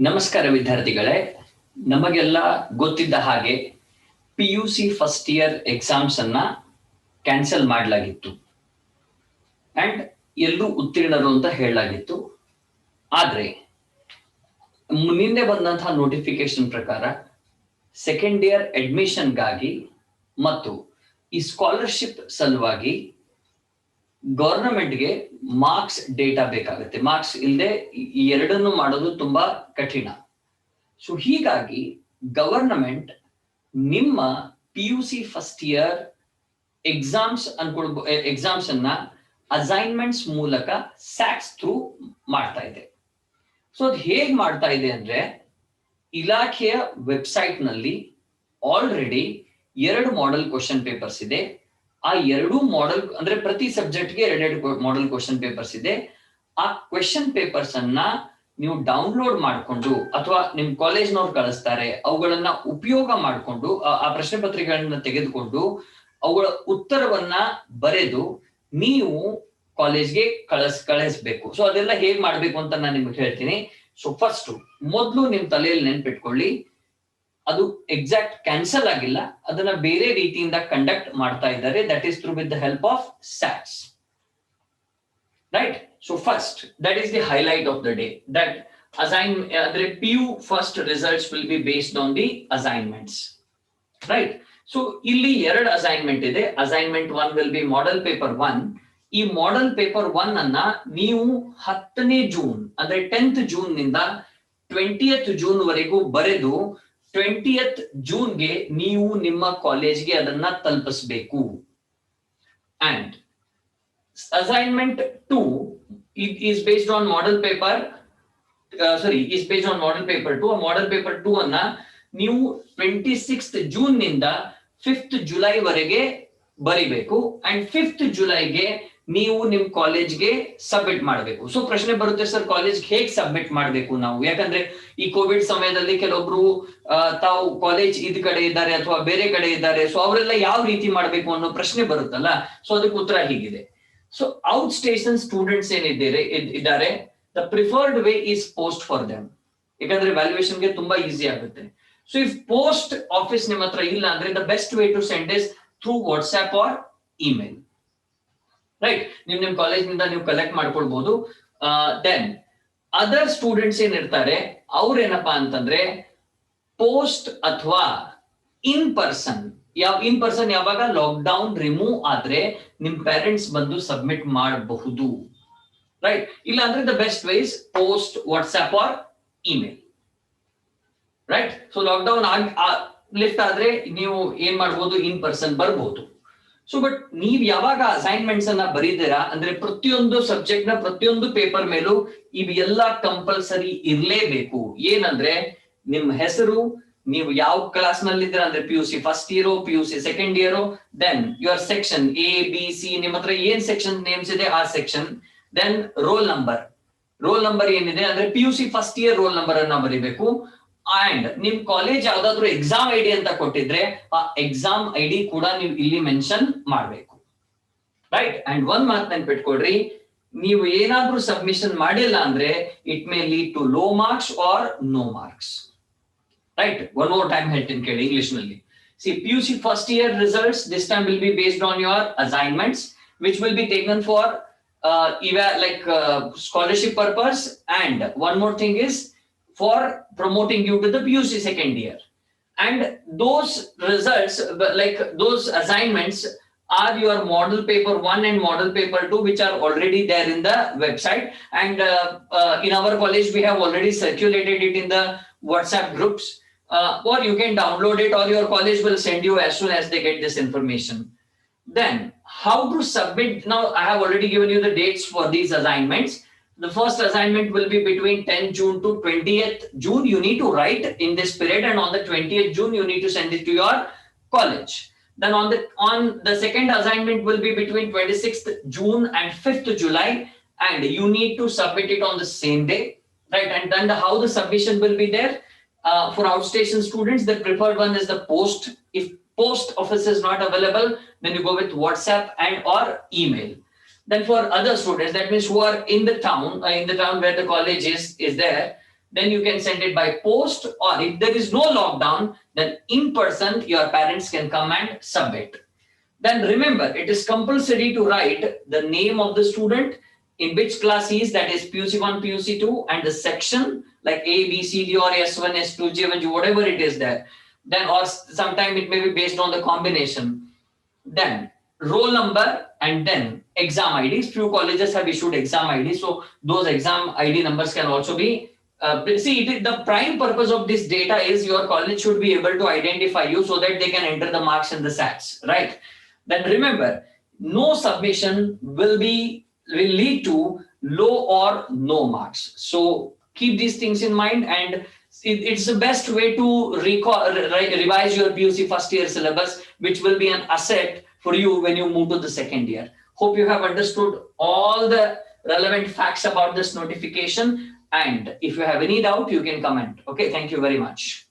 ನಮಸ್ಕಾರ ವಿದ್ಯಾರ್ಥಿಗಳೇ, ನಮಗೆಲ್ಲ ಗೊತ್ತಿದ್ದ ಹಾಗೆ PUC ಫಸ್ಟ್ ಇಯರ್ ಎಕ್ಸಾಮ್ಸ್ ಅನ್ನ ಕ್ಯಾನ್ಸಲ್ ಮಾಡಲಾಗಿತ್ತು ಅಂಡ್ ಎಲ್ಲರೂ ಉತ್ತೀರ್ಣರು ಅಂತ ಹೇಳಲಾಗಿತ್ತು. ಆದ್ರೆ ನಿನ್ನೆ ಬಂದಂತಹ ನೋಟಿಫಿಕೇಶನ್ ಪ್ರಕಾರ ಸೆಕೆಂಡ್ ಇಯರ್ ಅಡ್ಮಿಷನ್ಗಾಗಿ ಮತ್ತು ಈ ಸ್ಕಾಲರ್ಶಿಪ್ ಸಲುವಾಗಿ ಗವರ್ನಮೆಂಟ್ಗೆ ಮಾರ್ಕ್ಸ್ ಡೇಟಾ ಬೇಕಾಗುತ್ತೆ. ಮಾರ್ಕ್ಸ್ ಇಲ್ಲದೆ ಈ ಎರಡನ್ನು ಮಾಡೋದು ತುಂಬಾ ಕಠಿಣ. ಸೊ ಹೀಗಾಗಿ ಗವರ್ನಮೆಂಟ್ ನಿಮ್ಮ PUC ಫಸ್ಟ್ ಇಯರ್ ಎಕ್ಸಾಮ್ಸ್ ಅನ್ನ ಅಸೈನ್ಮೆಂಟ್ಸ್ ಮೂಲಕ ಸ್ಯಾಕ್ಸ್ ಥ್ರೂ ಮಾಡ್ತಾ ಇದೆ. ಸೊ ಅದು ಹೇಗ್ ಮಾಡ್ತಾ ಇದೆ ಅಂದ್ರೆ, ಇಲಾಖೆಯ ವೆಬ್ಸೈಟ್ ನಲ್ಲಿ ಆಲ್ರೆಡಿ 2 ಮಾಡೆಲ್ ಕ್ವಶನ್ ಪೇಪರ್ಸ್ ಇದೆ. ಆ 2 ಮಾಡೆಲ್ ಅಂದ್ರೆ ಪ್ರತಿ ಸಬ್ಜೆಕ್ಟ್ ಗೆ 2 ಮಾಡೆಲ್ ಕ್ವಶನ್ ಪೇಪರ್ಸ್ ಇದೆ. ಆ ಕ್ವೆಶನ್ ಪೇಪರ್ಸ್ ಅನ್ನ ನೀವು ಡೌನ್ಲೋಡ್ ಮಾಡಿಕೊಂಡು ಅಥವಾ ನಿಮ್ ಕಾಲೇಜ್ನವ್ರು ಕಳಿಸ್ತಾರೆ, ಅವುಗಳನ್ನ ಉಪಯೋಗ ಮಾಡಿಕೊಂಡು ಆ ಪ್ರಶ್ನೆ ಪತ್ರಿಕೆಗಳನ್ನ ತೆಗೆದುಕೊಂಡು ಅವುಗಳ ಉತ್ತರವನ್ನ ಬರೆದು ನೀವು ಕಾಲೇಜ್ಗೆ ಕಳಿಸ್ಬೇಕು. ಸೊ ಅದೆಲ್ಲ ಹೇಗ್ ಮಾಡ್ಬೇಕು ಅಂತ ನಾನು ನಿಮ್ಗೆ ಹೇಳ್ತೀನಿ. ಸೊ ಫಸ್ಟ್ ಮೊದಲು ನಿಮ್ ತಲೆಯಲ್ಲಿ ನೆನ್ಪಿಟ್ಕೊಳ್ಳಿ, ಅದು ಎಕ್ಸಾಕ್ಟ್ ಕ್ಯಾನ್ಸಲ್ ಆಗಿಲ್ಲ, ಅದನ್ನ ಬೇರೆ ರೀತಿಯಿಂದ ಕಂಡಕ್ಟ್ ಮಾಡ್ತಾ ಇದ್ದಾರೆ. That is through with the help of SATS, right? So first that is the highlight of the day, that ಅಂದ್ರೆ PU first results will be based on the assignments, right? So ಇಲ್ಲಿ 2 assignment ಇದೆ. Assignment 1 will be model paper 1. ಈ model paper 1 ಅನ್ನ ನೀವು 10ನೇ June ಅಂದ್ರೆ 10th June ನಿಂದ 20th June ವರೆಗೂ ಬರೆದು 20th ಜೂನ್ಗೆ ನೀವು ನಿಮ್ಮ ಕಾಲೇಜ್ಗೆ ಅದನ್ನ ತಲುಪಿಸಬೇಕು. And assignment 2 is based on model paper 2. Model paper 2 ಅನ್ನ ನೀವು 26th ಜೂನ್ ನಿಂದ 5th ಜುಲೈ ವರೆಗೆ ಬರಿಬೇಕು. ಅಂಡ್ 5th ಜುಲೈಗೆ ನೀವು ನಿಮ್ ಕಾಲೇಜ್ಗೆ ಸಬ್ಮಿಟ್ ಮಾಡಬೇಕು. ಸೊ ಪ್ರಶ್ನೆ ಬರುತ್ತೆ, ಸರ್ ಕಾಲೇಜ್ ಹೇಗ್ ಸಬ್ಮಿಟ್ ಮಾಡಬೇಕು ನಾವು? ಯಾಕಂದ್ರೆ ಈ ಕೋವಿಡ್ ಸಮಯದಲ್ಲಿ ಕೆಲವೊಬ್ರು ತಾವು ಕಾಲೇಜ್ ಇದ್ ಕಡೆ ಇದ್ದಾರೆ ಅಥವಾ ಬೇರೆ ಕಡೆ ಇದ್ದಾರೆ. ಸೊ ಅವರೆಲ್ಲ ಯಾವ ರೀತಿ ಮಾಡಬೇಕು ಅನ್ನೋ ಪ್ರಶ್ನೆ ಬರುತ್ತಲ್ಲ. ಸೊ ಅದಕ್ಕೆ ಉತ್ತರ ಹೀಗಿದೆ. ಸೊ ಔಟ್ ಸ್ಟೇಷನ್ ಸ್ಟೂಡೆಂಟ್ಸ್ ಇದ್ದಾರೆ, the preferred way is post for them. ಯಾಕಂದ್ರೆ ವ್ಯಾಲ್ಯೂಯೇಷನ್ ಗೆ ತುಂಬಾ ಈಸಿ ಆಗುತ್ತೆ. ಸೊ ಇಫ್ ಪೋಸ್ಟ್ ಆಫೀಸ್ ನಿಮ್ಮ ಹತ್ರ ಇಲ್ಲ ಅಂದ್ರೆ the best way to send is through WhatsApp or email, right? ನಿಮ್ ಕಾಲೇಜ್ ನಿಂದ ನೀವು ಕಲೆಕ್ಟ್ ಮಾಡ್ಕೊಳ್ಬಹುದು. ದೆನ್ ಅದರ್ ಸ್ಟೂಡೆಂಟ್ಸ್ ಏನಿರ್ತಾರೆ ಅವ್ರೇನಪ್ಪಾ ಅಂತಂದ್ರೆ ಪೋಸ್ಟ್ ಅಥವಾ ಇನ್ ಪರ್ಸನ್ ಯಾವಾಗ ಲಾಕ್ ಡೌನ್ ರಿಮೂವ್ ಆದ್ರೆ ನಿಮ್ ಪೇರೆಂಟ್ಸ್ ಬಂದು ಸಬ್ಮಿಟ್ ಮಾಡಬಹುದು, ರೈಟ್? ಇಲ್ಲ ಅಂದ್ರೆ the best way is post, WhatsApp or email, right? So lock down lift ಆದ್ರೆ ನೀವು ಏನ್ ಮಾಡ್ಬೋದು, ಇನ್ ಪರ್ಸನ್ ಬರ್ಬೋದು. ಸೊ ಬಟ್ ನೀವ್ ಯಾವಾಗ ಅಸೈನ್ಮೆಂಟ್ಸ್ ಅನ್ನ ಬರೀತೀರಾ ಅಂದ್ರೆ ಪ್ರತಿಯೊಂದು ಸಬ್ಜೆಕ್ಟ್ ನ ಪ್ರತಿಯೊಂದು ಪೇಪರ್ ಮೇಲೂ ಇವೆಲ್ಲ ಕಂಪಲ್ಸರಿ ಇರ್ಲೇಬೇಕು. ಏನಂದ್ರೆ ನಿಮ್ ಹೆಸರು, ನೀವು ಯಾವ ಕ್ಲಾಸ್ ನಲ್ಲಿ ಇದ್ದೀರಾ ಅಂದ್ರೆ PUC first year, PUC second year, then your section ABC, ನಿಮ್ಮ ಹತ್ರ ಏನ್ ಸೆಕ್ಷನ್ ನೇಮ್ಸ್ ಇದೆ ಆ ಸೆಕ್ಷನ್, ದೆನ್ ರೋಲ್ ನಂಬರ್ ಏನಿದೆ ಅಂದ್ರೆ PUC first year roll number ಅನ್ನ ಬರೀಬೇಕು. ಅಂಡ್ ನಿಮ್ ಕಾಲೇಜ್ ಯಾವ್ದಾದ್ರು ಎಕ್ಸಾಮ್ ID ಅಂತ ಕೊಟ್ಟಿದ್ರೆ ಆ ಎಕ್ಸಾಮ್ ID ಕೂಡ ನೀವು ಇಲ್ಲಿ ಮೆನ್ಷನ್ ಮಾಡ್ಬೇಕು, ರೈಟ್? ಅಂಡ್ ಒಂದ್ ಮಾತ್ ನೆನ್ಪಿಟ್ಕೊಡ್ರಿ, ನೀವು ಏನಾದ್ರೂ ಸಬ್ಮಿಷನ್ ಮಾಡಿಲ್ಲ ಅಂದ್ರೆ it may lead to low marks or no marks, right? One more time ಹೇಳ್ತೀನಿ ಕೇಳಿ ಇಂಗ್ಲಿಷ್ ನಲ್ಲಿ. See PUC first year results this time will be based on your assignments which will be taken for scholarship purpose, and one more thing is for promoting you to the PUC second year. And those results, like those assignments, are your model paper 1 and model paper 2, which are already there in the website. And in our college we have already circulated it in the WhatsApp groups, or you can download it, or your college will send you as soon as they get this information. Then how to submit? Now I have already given you the dates for these assignments. The first assignment will be between 10th June to 20th June. You need to write in this period, and on the 20th June you need to send it to your college. Then on the second assignment will be between 26th June and 5th July, and you need to submit it on the same day, right? And then how the submission will be there. For outstation students, the preferred one is the post. If post office is not available, then you go with WhatsApp and or email. Then for other students, that means who are in the town where the college is there, then you can send it by post, or if there is no lockdown, then in person your parents can come and submit. Then remember, it is compulsory to write the name of the student, in which class he is, that is PUC1, PUC2, and the section like A, B, C, D, or S1, S2, J1, whatever it is there. Then, or sometime it may be based on the combination. Then roll number, and then exam IDs. Few colleges have issued exam IDs, so those exam ID numbers can also be. The prime purpose of this data is your college should be able to identify you so that they can enter the marks in the SATs, right? Then remember, no submission will lead to low or no marks. So keep these things in mind, and it's the best way to revise your PUC first year syllabus, which will be an asset for you when you move to the second year. Hope you have understood all the relevant facts about this notification. And if you have any doubt, you can comment. Okay, thank you very much.